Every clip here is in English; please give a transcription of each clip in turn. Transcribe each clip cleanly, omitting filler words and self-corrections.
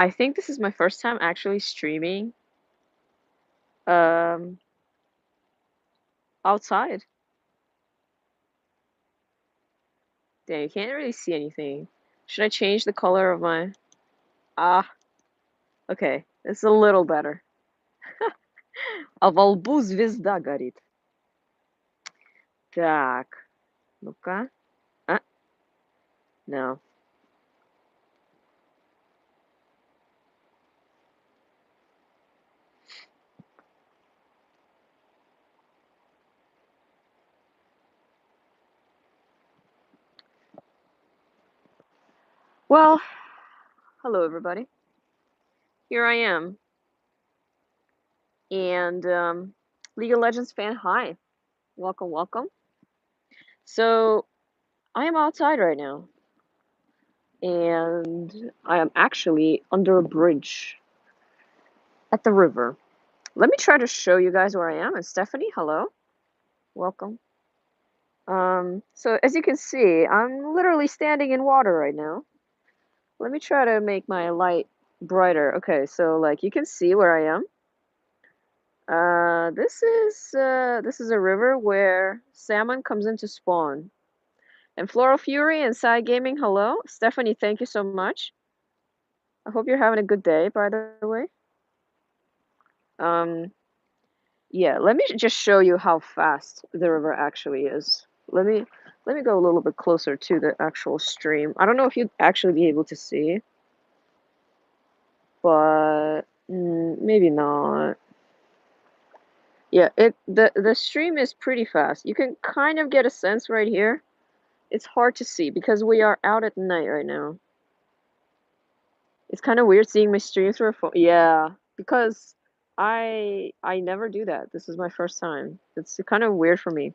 I think this is my first time actually streaming um outside. Damn, you can't really see anything. Should I change the color of my Ah, okay. It's a little better. А во лбу звезда горит. Так, ну-ка. А, no. Well, hello everybody. Here I am. And League of Legends fan, hi. Welcome, welcome. So, I am outside right now. And I am actually under a bridge at the river. Let me try to show you guys where I am. And Stephanie, hello. Welcome. So as you can see, I'm literally standing in water right now. Let me try to make my light brighter. Okay, so like you can see where I am. This is a river where salmon comes in to spawn. And Floral Fury and Side Gaming, hello. Stephanie, thank you so much. I hope you're having a good day, by the way. Um, yeah, let me just show you how fast the river actually is. Let me go a little bit closer to the actual stream. I don't know if you'd actually be able to see, but maybe not. Yeah, the stream is pretty fast. You can kind of get a sense right here. It's hard to see because we are out at night right now. It's kind of weird seeing my stream through a phone. Yeah, because I never do that. This is my first time. It's kind of weird for me.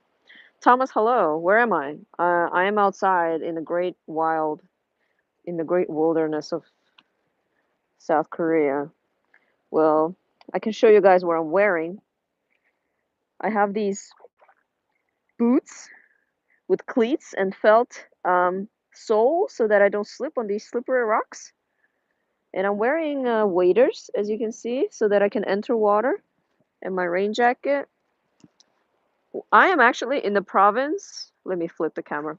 Thomas, hello. Where am I? I am outside in the great wilderness of South Korea. Well, I can show you guys what I'm wearing. I have these boots with cleats and felt sole so that I don't slip on these slippery rocks. And I'm wearing waders, as you can see, so that I can enter water. And my rain jacket. I am actually in the province. Let me flip the camera.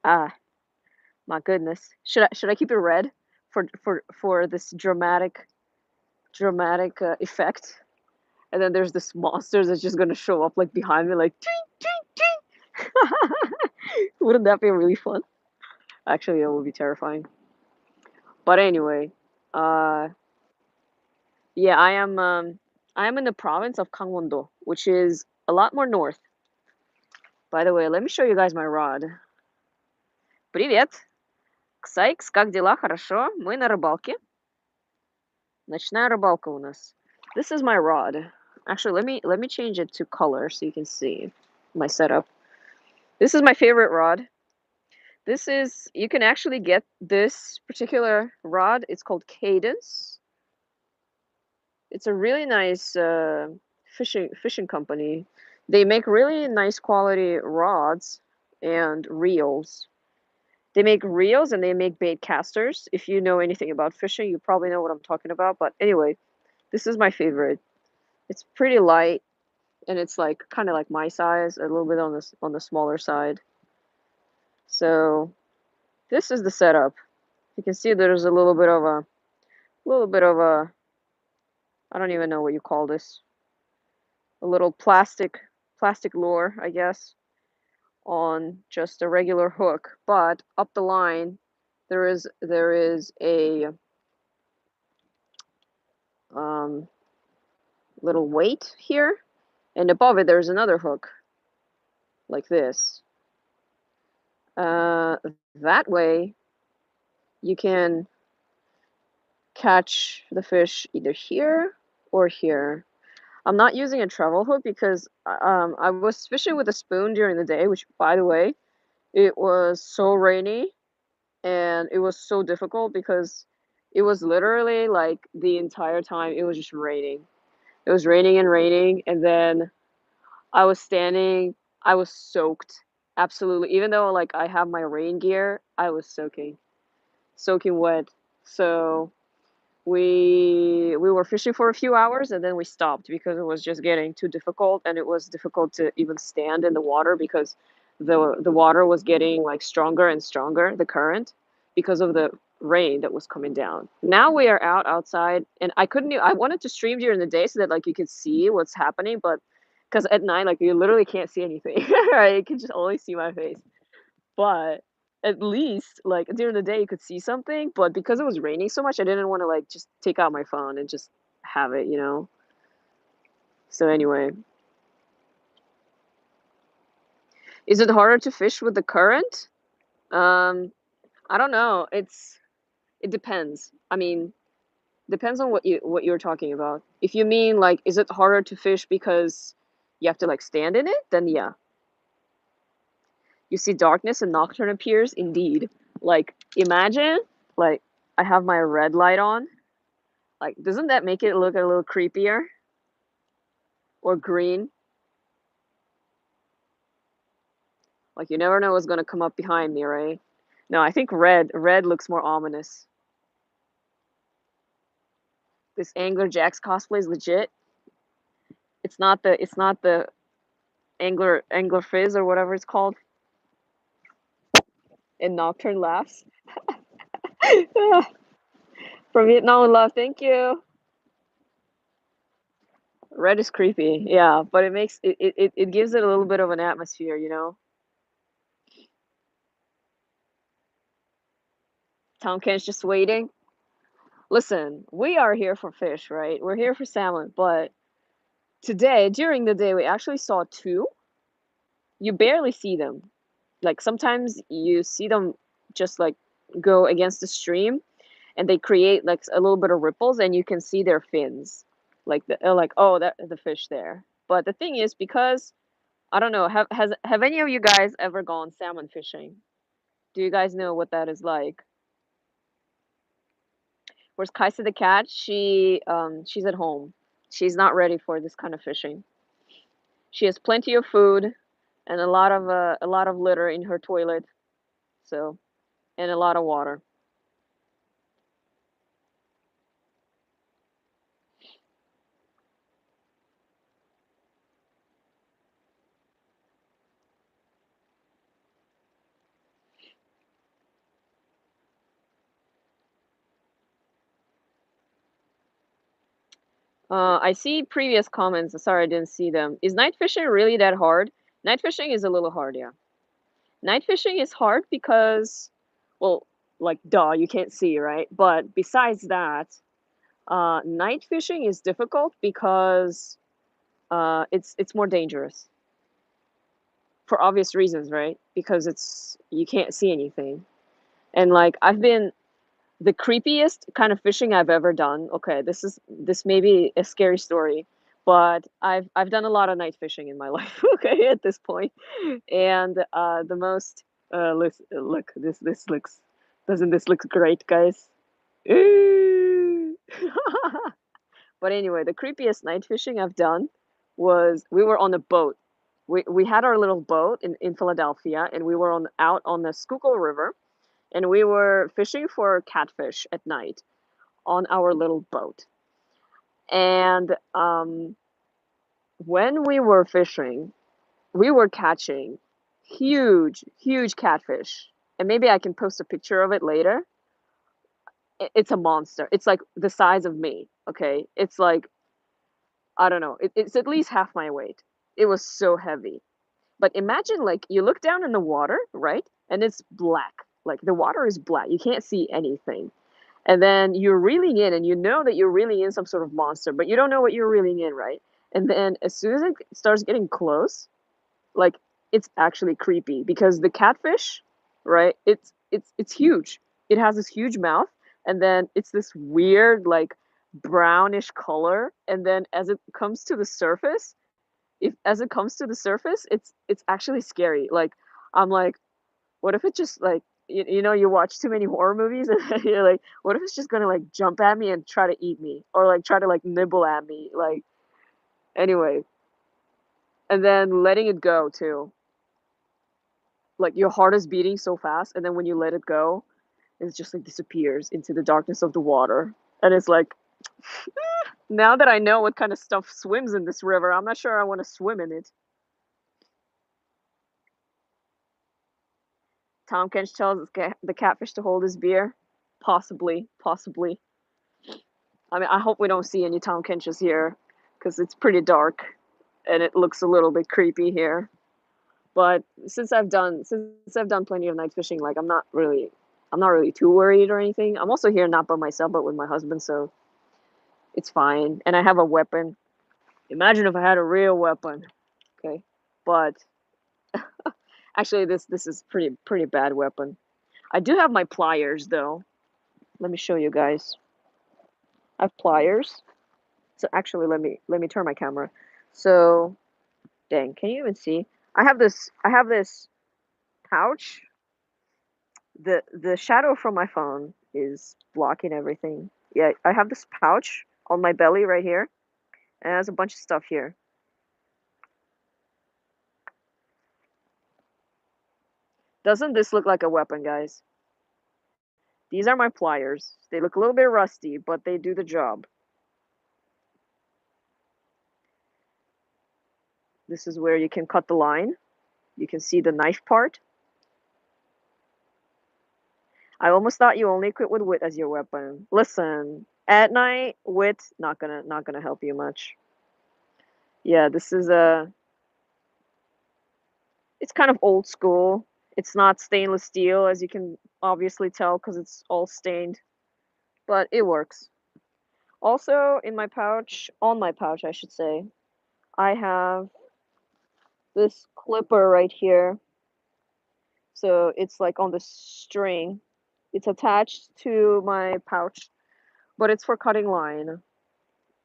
Ah, my goodness. Should I keep it red for this dramatic effect? And then there's this monster that's just gonna show up like behind me, like ting ting ting. Wouldn't that be really fun? Actually, it would be terrifying. But anyway, uh, yeah, I am in the province of Gangwon-do, which is a lot more north. By the way, let me show you guys my rod. Привет! Ксайкс, как дела? Хорошо? Мы на рыбалке. Ночная рыбалка у нас. This is my rod. Actually, let me change it to color so you can see my setup. This is my favorite rod. This is you can actually get this particular rod. It's called Cadence. It's a really nice fishing company. They make really nice quality rods and reels. They make reels and they make bait casters. If you know anything about fishing, you probably know what I'm talking about. But anyway, this is my favorite. It's pretty light and it's like kind of like my size, a little bit on the smaller side. So this is the setup. You can see there's a little bit of a I don't even know what you call this. A little plastic lure, I guess, on just a regular hook. But up the line, there is a um, little weight here, and above it there's another hook like this. Uh, that way, you can catch the fish either here or here. I'm not using a treble hook because I was fishing with a spoon during the day, which, by the way, it was so rainy and it was so difficult because it was literally like the entire time it was just raining. It was raining and raining, and then I was standing, I was soaked. Absolutely. Even though like I have my rain gear, I was soaking wet. So We were fishing for a few hours and then we stopped because it was just getting too difficult and it was difficult to even stand in the water because the water was getting like stronger and stronger, the current, because of the rain that was coming down. Now we are outside and I wanted to stream during the day so that like you could see what's happening, but because at night like you literally can't see anything, right? You can just only see my face. But at least, like, during the day, you could see something, but because it was raining so much, I didn't wanna, like, just take out my phone and just have it, you know? So anyway, is it harder to fish with the current? Um, I don't know. It depends. I mean, depends on what you're talking about. If you mean, like, is it harder to fish because you have to, like, stand in it? Then yeah. You see darkness and nocturne appears? Indeed. Like, imagine, like, I have my red light on. Like, doesn't that make it look a little creepier? Or green? Like, you never know what's gonna come up behind me, right? No, I think red. Red looks more ominous. This Angler Jax cosplay is legit. It's not the Angler Fizz or whatever it's called. And Nocturne laughs. From Vietnam with love, thank you. Red is creepy, yeah, but it makes it gives it a little bit of an atmosphere, you know? Tonkin's just waiting. Listen, we are here for fish, right? We're here for salmon, but today, during the day, we actually saw two. You barely see them. Like sometimes you see them just like go against the stream and they create like a little bit of ripples and you can see their fins. Like like oh that the fish there. But the thing is because I don't know, have any of you guys ever gone salmon fishing? Do you guys know what that is like? Where's Kaisa the cat? She's at home. She's not ready for this kind of fishing. She has plenty of food and a lot of litter in her toilet. So, and a lot of water. I see previous comments. Sorry, I didn't see them. Is night fishing really that hard? Night fishing is a little hard, yeah. Night fishing is hard because, well, like, duh, you can't see, right? But besides that, night fishing is difficult because it's more dangerous for obvious reasons, right? Because it's you can't see anything. And like I've been the creepiest kind of fishing I've ever done. Okay, this may be a scary story, but I've done a lot of night fishing in my life. Okay, at this point, and the most look this looks doesn't this look great, guys? Ooh. But anyway, the creepiest night fishing I've done was we were on a boat. We had our little boat in Philadelphia, and we were on out on the Schuylkill River, and we were fishing for catfish at night on our little boat. And when we were fishing, we were catching huge catfish. And maybe I can post a picture of it later. It's a monster. It's like the size of me. Okay, it's like I don't know. It's at least half my weight. It was so heavy. But imagine like you look down in the water, right? And it's black. Like the water is black. You can't see anything. And then you're reeling in and you know that you're reeling in some sort of monster, but you don't know what you're reeling in, right? And then as soon as it starts getting close, like it's actually creepy because the catfish, right? It's huge. It has this huge mouth and then it's this weird like brownish color and then as it comes to the surface, if as it comes to the surface, it's actually scary. Like I'm like what if it just like you know you watch too many horror movies and then you're like what if it's just gonna like jump at me and try to eat me or like try to like nibble at me like anyway and then letting it go too like your heart is beating so fast and then when you let it go it just like disappears into the darkness of the water And it's like, now that I know what kind of stuff swims in this river, I'm not sure I want to swim in it. Tom Kench tells the catfish to hold his beer. Possibly, possibly. I mean, I hope we don't see any Tom Kenches here, because it's pretty dark, and it looks a little bit creepy here. But since I've done plenty of night fishing, like I'm not really too worried or anything. I'm also here not by myself, but with my husband, so it's fine. And I have a weapon. Imagine if I had a real weapon. Okay, but actually, this is pretty bad weapon. I do have my pliers though. Let me show you guys. I have pliers. So actually, let me turn my camera. So dang, can you even see? I have this pouch. The shadow from my phone is blocking everything. Yeah, I have this pouch on my belly right here, and it has a bunch of stuff here. Doesn't this look like a weapon, guys? These are my pliers. They look a little bit rusty, but they do the job. This is where you can cut the line. You can see the knife part. I almost thought you only equip with wit as your weapon. Listen, at night, wit not gonna help you much. Yeah, this is a. It's kind of old school. It's not stainless steel, as you can obviously tell, because it's all stained, but it works. Also, in my pouch, on my pouch, I should say, I have this clipper right here. So it's like on the string. It's attached to my pouch, but it's for cutting line.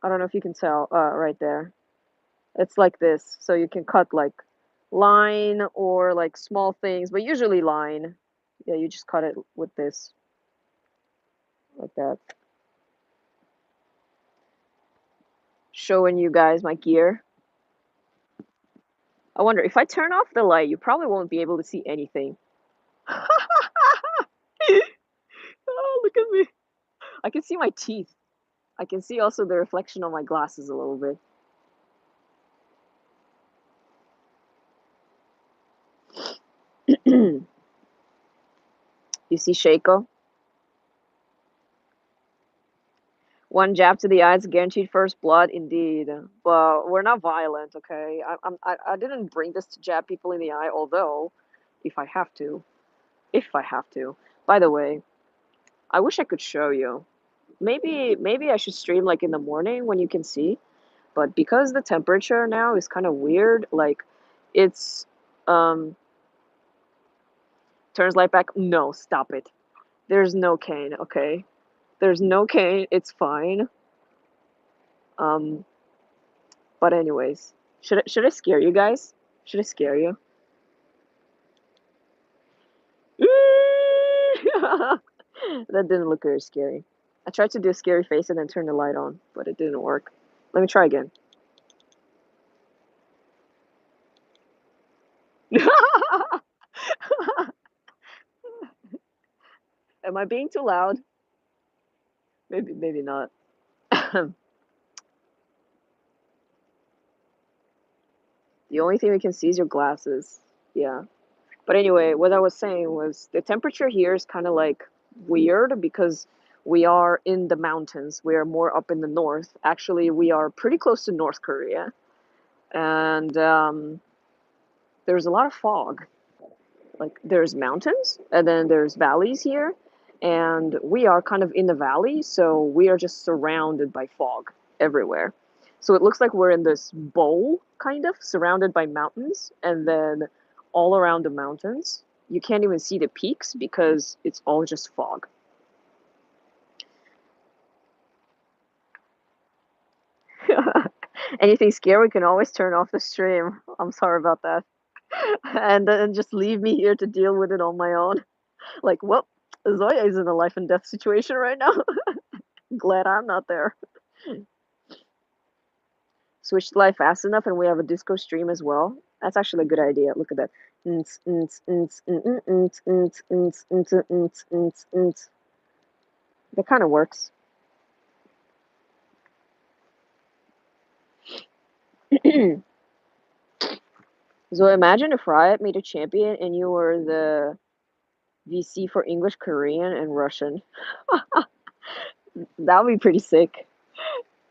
I don't know if you can tell, right there. It's like this, so you can cut like line or like small things, but usually line. Yeah, you just cut it with this, like that. Showing you guys my gear. I wonder if I turn off the light, you probably won't be able to see anything. Oh, look at me. I can see my teeth. I can see also the reflection on my glasses a little bit. You see Shaco? One jab to the eyes, guaranteed first blood, indeed. But we're not violent, okay? I didn't bring this to jab people in the eye, although, if I have to, if I have to. By the way, I wish I could show you. Maybe I should stream like in the morning when you can see. But because the temperature now is kind of weird, like it's turns light back. No, stop it. There's no cane, okay? There's no cane. It's fine. Um, but anyways, should I scare you guys? Should I scare you? That didn't look very scary. I tried to do a scary face and then turn the light on, but it didn't work. Let me try again. Am I being too loud? Maybe not. The only thing we can see is your glasses. Yeah. But anyway, what I was saying was the temperature here is kind of like weird because we are in the mountains. We are more up in the north. Actually, we are pretty close to North Korea. And there's a lot of fog. Like there's mountains and then there's valleys here. And we are kind of in the valley, so we are just surrounded by fog everywhere. So it looks like we're in this bowl, kind of, surrounded by mountains, and then all around the mountains, you can't even see the peaks because it's all just fog. Anything scary, we can always turn off the stream. I'm sorry about that. And then just leave me here to deal with it on my own. Like, well, Zoya is in a life and death situation right now. Glad I'm not there. Switch to live fast enough and we have a disco stream as well. That's actually a good idea. Look at that. That kind of works. So imagine if Riot made a champion and you were the VC for English, Korean, and Russian. That would be pretty sick.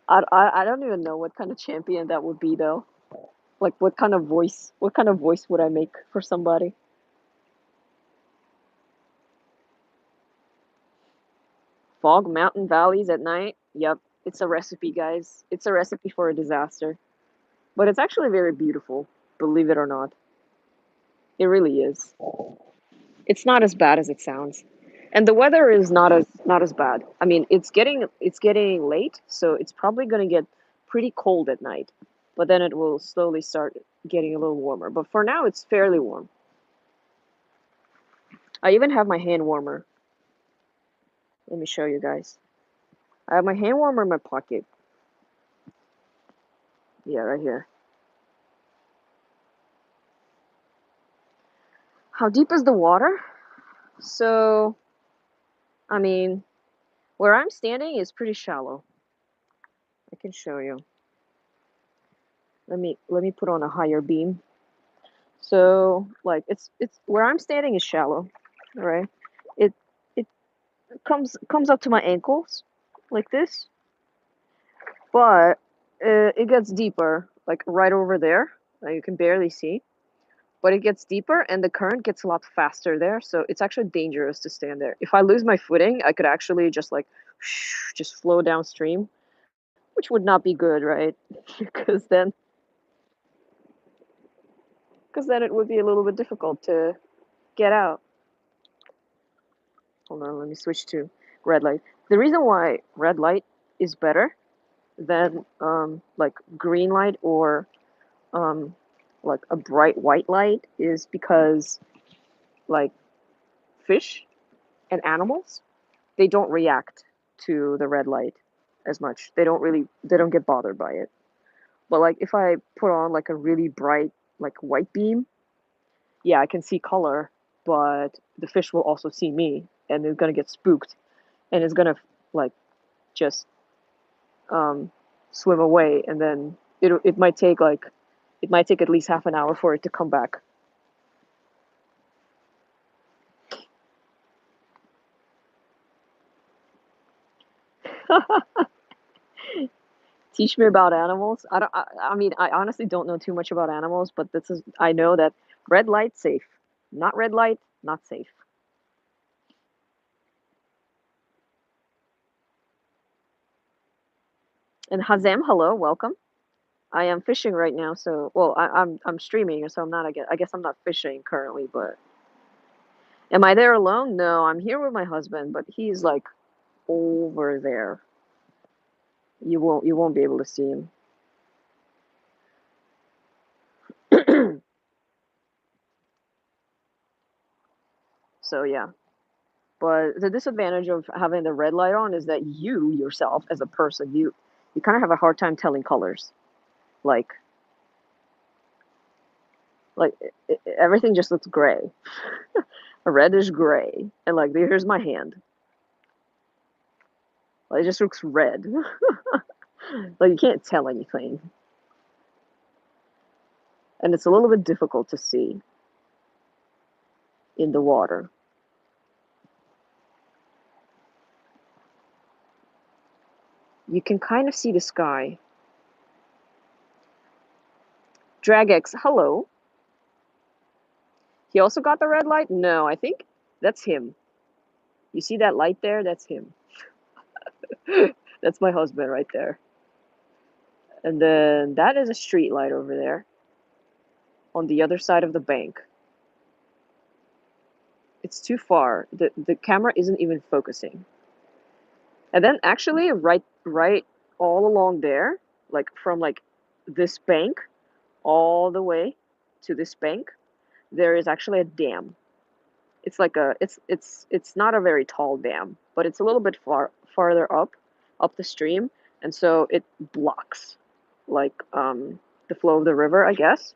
I don't even know what kind of champion that would be though. Like what kind of voice would I make for somebody? Fog mountain valleys at night. Yep, it's a recipe, guys. It's a recipe for a disaster. But it's actually very beautiful, believe it or not. It really is. It's not as bad as it sounds. And the weather is not as bad. I mean, it's getting late, so it's probably going to get pretty cold at night. But then it will slowly start getting a little warmer. But for now it's fairly warm. I even have my hand warmer. Let me show you guys. I have my hand warmer in my pocket. Yeah, right here. How deep is the water? So, I mean, where I'm standing is pretty shallow. I can show you. Let me put on a higher beam. So, like it's where I'm standing is shallow, all right? It it comes up to my ankles like this, but it gets deeper, like right over there. You can barely see, but it gets deeper and the current gets a lot faster there, so it's actually dangerous to stand there. If I lose my footing, I could actually just like just flow downstream, which would not be good, right? because then because then it would be a little bit difficult to get out. Hold on, let me switch to red light. The reason why red light is better than like green light or um, like a bright white light is because like fish and animals, they don't react to the red light as much. They don't get bothered by it. But like if I put on like a really bright like white beam, yeah, I can see color, but the fish will also see me and it's gonna get spooked and it's gonna like just um, swim away, and then it might take at least half an hour for it to come back. Teach me about animals. I don't. I mean, I honestly don't know too much about animals, but this is I know that red light safe, not red light not safe. And Hazem, hello, welcome. I am fishing right now, so well, I'm streaming, so I'm not. I guess I'm not fishing currently, but am I there alone? No, I'm here with my husband, but he's like over there. You won't be able to see him. So yeah. But the disadvantage of having the red light on is that you yourself as a person, you kind of have a hard time telling colors. Like everything just looks gray. A reddish gray. And like here's my hand. Like, it just looks red. Like you can't tell anything. And it's a little bit difficult to see in the water. You can kind of see the sky. Dragex, hello. He also got the red light? No, I think that's him. You see that light there? That's him. That's my husband right there. And then that is a street light over there on the other side of the bank. It's too far. The camera isn't even focusing. And then actually right all along there, like from like this bank all the way to this bank, there is actually a dam. It's like it's not a very tall dam, but it's a little bit farther up the stream, and so it blocks like the flow of the river, I guess.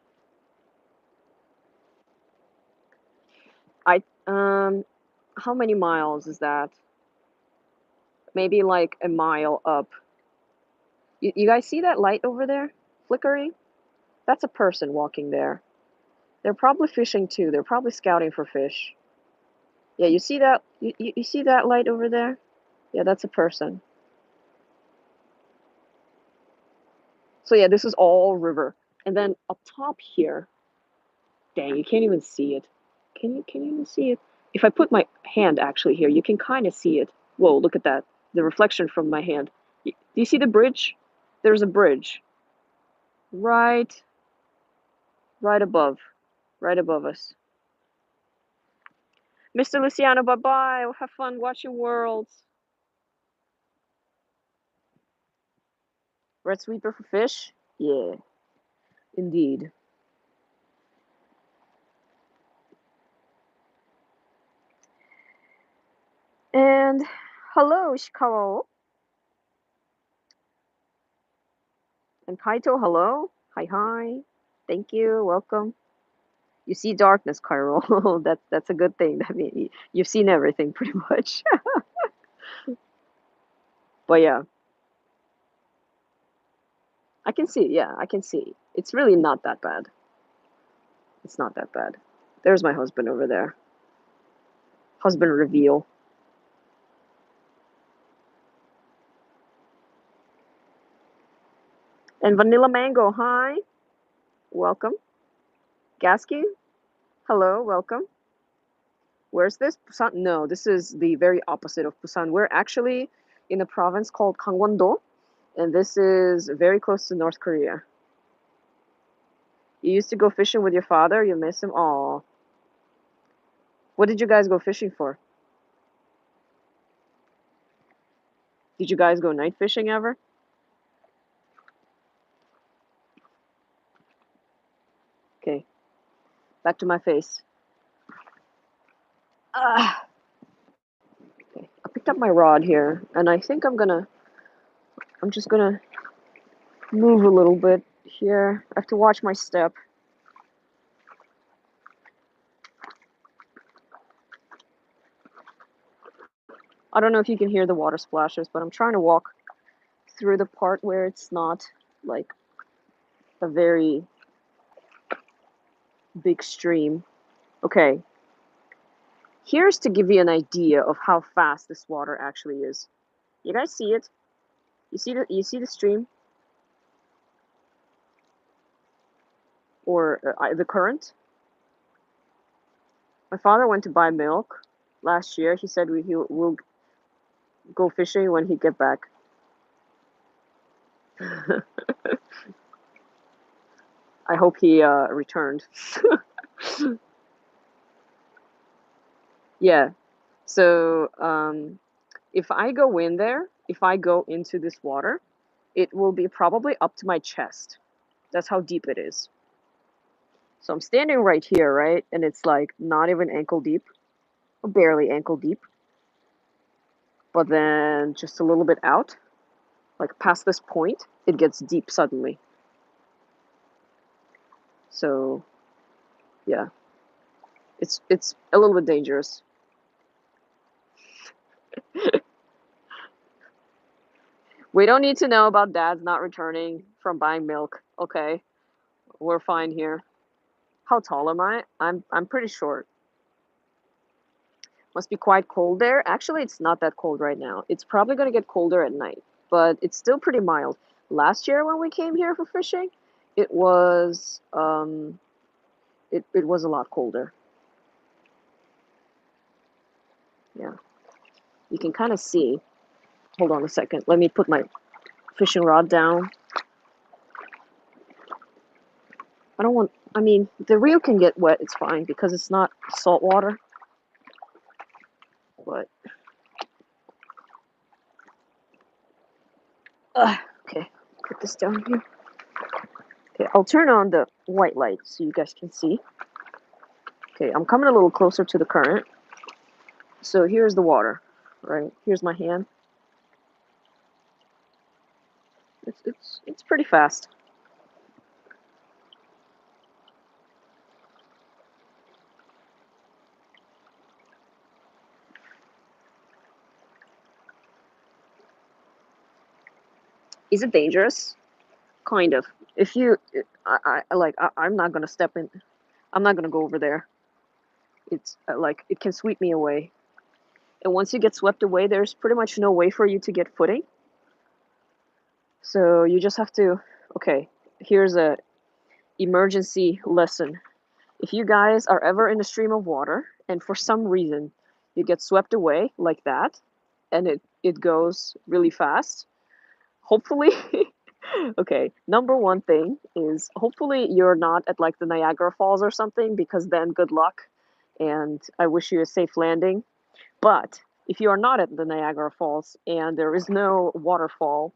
I how many miles is that? Maybe like a mile up. You guys see that light over there flickering? That's a person walking there. They're probably fishing too. They're probably scouting for fish. Yeah, you see that? You see that light over there? Yeah, that's a person. So yeah, this is all river. And then up top here, dang, you can't even see it. Can you even see it? If I put my hand actually here, you can kind of see it. Whoa, look at that. The reflection from my hand. Do you see the bridge? There's a bridge right right above. Right above us. Mr. Luciano, bye-bye. Have fun watching Worlds. Red sweeper for fish? Yeah, indeed. And hello, Ishikawa. And Kaito, hello. Hi, hi. Thank you. Welcome. You see darkness, Cairo. That's a good thing. I mean, you've seen everything pretty much. But yeah, I can see. Yeah, I can see. It's really not that bad. It's not that bad. There's my husband over there. Husband reveal. And Vanilla Mango, hi. Welcome. Gasky, hello. Welcome. Where's this? Busan? No, this is the very opposite of Busan. We're actually in a province called Gangwon-do, and this is very close to North Korea. You used to go fishing with your father. You miss him. Oh, what did you guys go fishing for? Did you guys go night fishing ever? Okay, back to my face. Ah, okay. I picked up my rod here, and I think I'm just gonna move a little bit here. I have to watch my step. I don't know if you can hear the water splashes, but I'm trying to walk through the part where it's not like a very big stream. Okay, here's to give you an idea of how fast this water actually is. You guys see it? You see the stream or the current? My father went to buy milk last year. He said he will go fishing when he get back. I hope he returned. Yeah. So if I go in there, if I go into this water, it will be probably up to my chest. That's how deep it is. So I'm standing right here, right? And it's like not even ankle deep, or barely ankle deep. But then just a little bit out, like past this point, it gets deep suddenly. So yeah, it's a little bit dangerous. We don't need to know about dads not returning from buying milk. Okay, we're fine here. How tall am I? I'm pretty short. Must be quite cold there. Actually, it's not that cold right now. It's probably going to get colder at night, but it's still pretty mild. Last year when we came here for fishing, it was it was a lot colder. Yeah. You can kind of see. Hold on a second. Let me put my fishing rod down. I don't want I mean, the reel can get wet, it's fine because it's not salt water, but okay. Put this down here. Okay, I'll turn on the white light so you guys can see. Okay, I'm coming a little closer to the current. So here's the water, right? Here's my hand. It's pretty fast. Is it dangerous? kind of. If you, I'm not gonna step in. I'm not gonna go over there. It's like it can sweep me away. And once you get swept away, there's pretty much no way for you to get footing. So you just have to. Okay, here's a emergency lesson. If you guys are ever in a stream of water and for some reason you get swept away like that, and it goes really fast, hopefully. Okay, number one thing is hopefully you're not at like the Niagara Falls or something, because then good luck and I wish you a safe landing. But if you are not at the Niagara Falls and there is no waterfall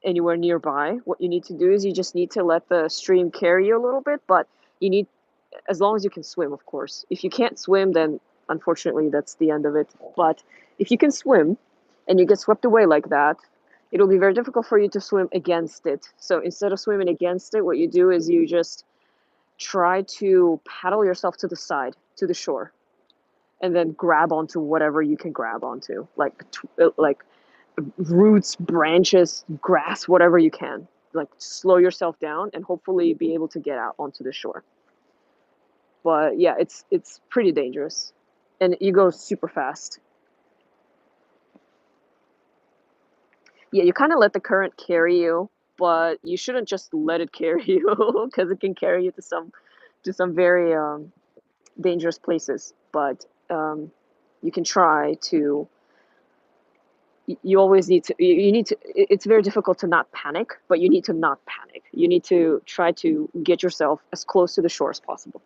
anywhere nearby, what you need to do is you just need to let the stream carry you a little bit, but you need, as long as you can swim, of course. If you can't swim, then unfortunately that's the end of it. But if you can swim and you get swept away like that, it'll be very difficult for you to swim against it. So instead of swimming against it, what you do is you just try to paddle yourself to the side, to the shore, and then grab onto whatever you can grab onto, like roots, branches, grass, whatever you can. Like slow yourself down and hopefully be able to get out onto the shore. But yeah, it's pretty dangerous, and you go super fast. Yeah, you kind of let the current carry you, but you shouldn't just let it carry you because it can carry you to some very dangerous places. But you can try to. You always need to. You need to. It's very difficult to not panic, but you need to not panic. You need to try to get yourself as close to the shore as possible.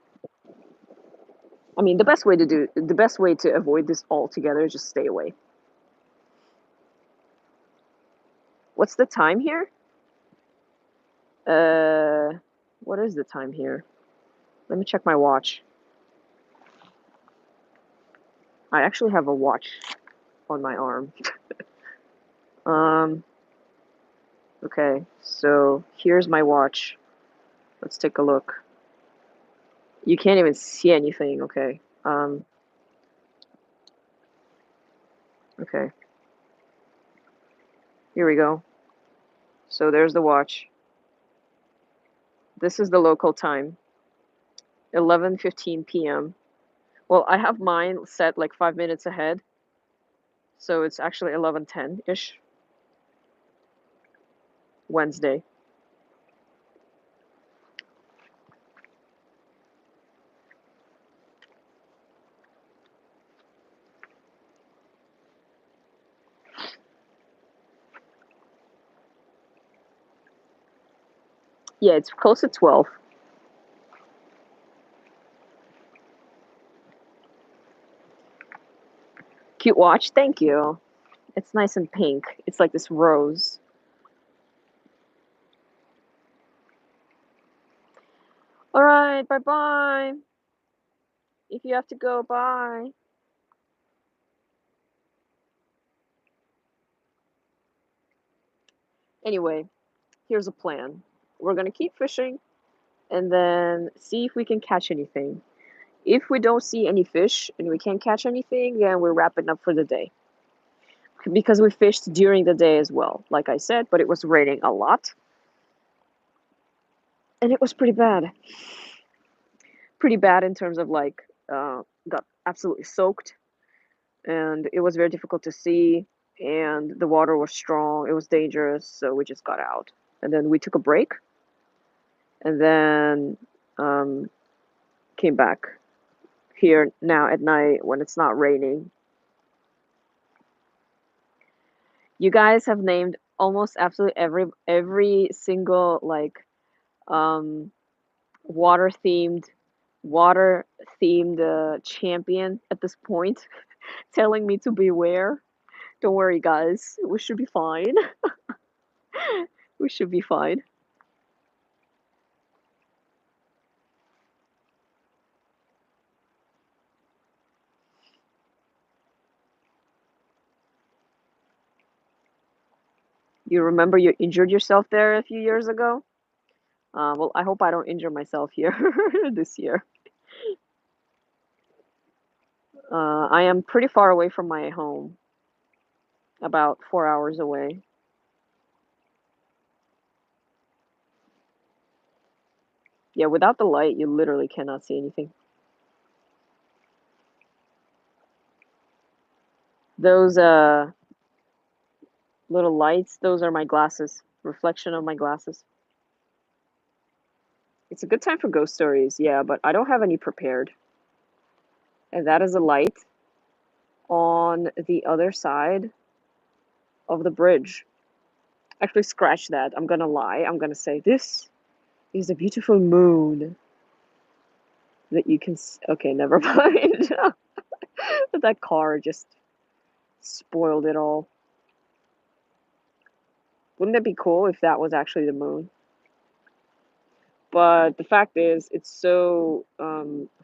I mean, the best way to avoid this altogether is just stay away. What's the time here? Uh, what is the time here? Let me check my watch. I actually have a watch on my arm. Um, okay, so here's my watch. Let's take a look. You can't even see anything, okay. Okay. Here we go. So there's the watch. This is the local time. 11:15 p.m. Well, I have mine set like 5 minutes ahead. So it's actually 11:10-ish. Wednesday. Yeah, it's close to 12. Cute watch. Thank you. It's nice and pink. It's like this rose. All right, bye bye. If you have to go, bye. Anyway, here's a plan. We're gonna keep fishing and then see if we can catch anything. If we don't see any fish and we can't catch anything, then we're wrapping up for the day. Because we fished during the day as well, like I said, but it was raining a lot. And it was pretty bad. Pretty bad in terms of like, got absolutely soaked, and it was very difficult to see, and the water was strong. It was dangerous, so we just got out. And then we took a break, and then um, came back here now at night when it's not raining. You guys have named almost absolutely every single like um, water themed water themed champion at this point, telling me to beware. Don't worry, guys. We should be fine. We should be fine. You remember you injured yourself there a few years ago? Well, I hope I don't injure myself here this year. I am pretty far away from my home, about 4 hours away. Yeah, without the light, you literally cannot see anything. Those little lights, those are my glasses. Reflection of my glasses. It's a good time for ghost stories, yeah, but I don't have any prepared. And that is a light on the other side of the bridge. Actually, scratch that. I'm gonna lie. I'm gonna say this is a beautiful moon that you can. Okay, never mind. That car just spoiled it all. Wouldn't it be cool if that was actually the moon? But the fact is, it's so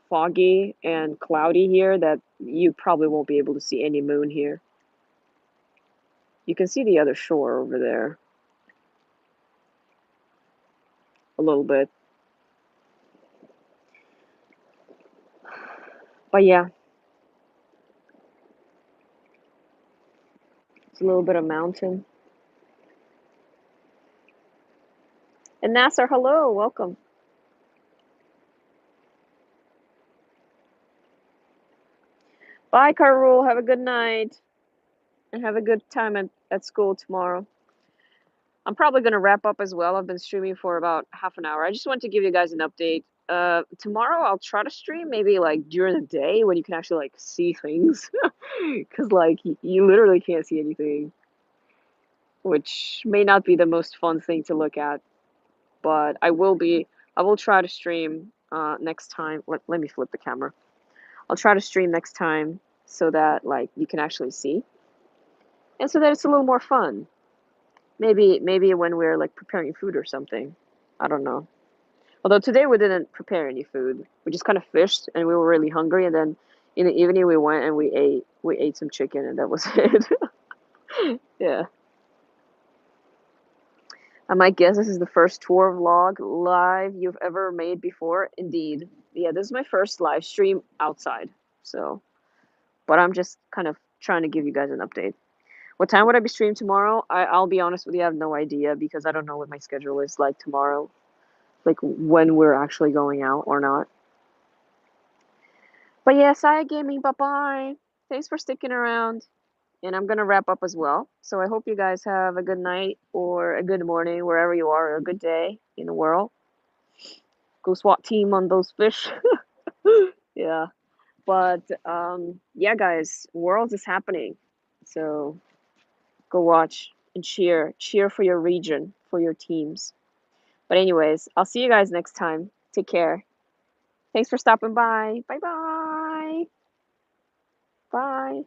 foggy and cloudy here that you probably won't be able to see any moon here. You can see the other shore over there a little bit. But yeah, it's a little bit of mountain. And Nasser, hello, welcome. Bye, Karul. Have a good night. And have a good time at school tomorrow. I'm probably going to wrap up as well. I've been streaming for about half an hour. I just wanted to give you guys an update. Tomorrow I'll try to stream maybe like during the day when you can actually like see things, because like you literally can't see anything, which may not be the most fun thing to look at. But I will try to stream next time. Let me flip the camera. I'll try to stream next time so that like you can actually see, and so that it's a little more fun. Maybe when we're like preparing food or something. I don't know. Although today we didn't prepare any food. We just kind of fished and we were really hungry, and then in the evening we went and we ate some chicken, and that was it. Yeah. I might guess this is the first tour vlog live you've ever made before. Indeed. Yeah, this is my first live stream outside. So, but I'm just kind of trying to give you guys an update. What time would I be streaming tomorrow? I'll be honest with you, I have no idea because I don't know what my schedule is like tomorrow, like when we're actually going out or not. But yeah, Saya Gaming, bye bye. Thanks for sticking around. And I'm gonna wrap up as well. So I hope you guys have a good night or a good morning wherever you are, or a good day in the world. Go SWAT team on those fish. Yeah. But yeah, guys, Worlds is happening. So go watch and cheer for your region, for your teams. But anyways, I'll see you guys next time. Take care. Thanks for stopping by. Bye bye. Bye.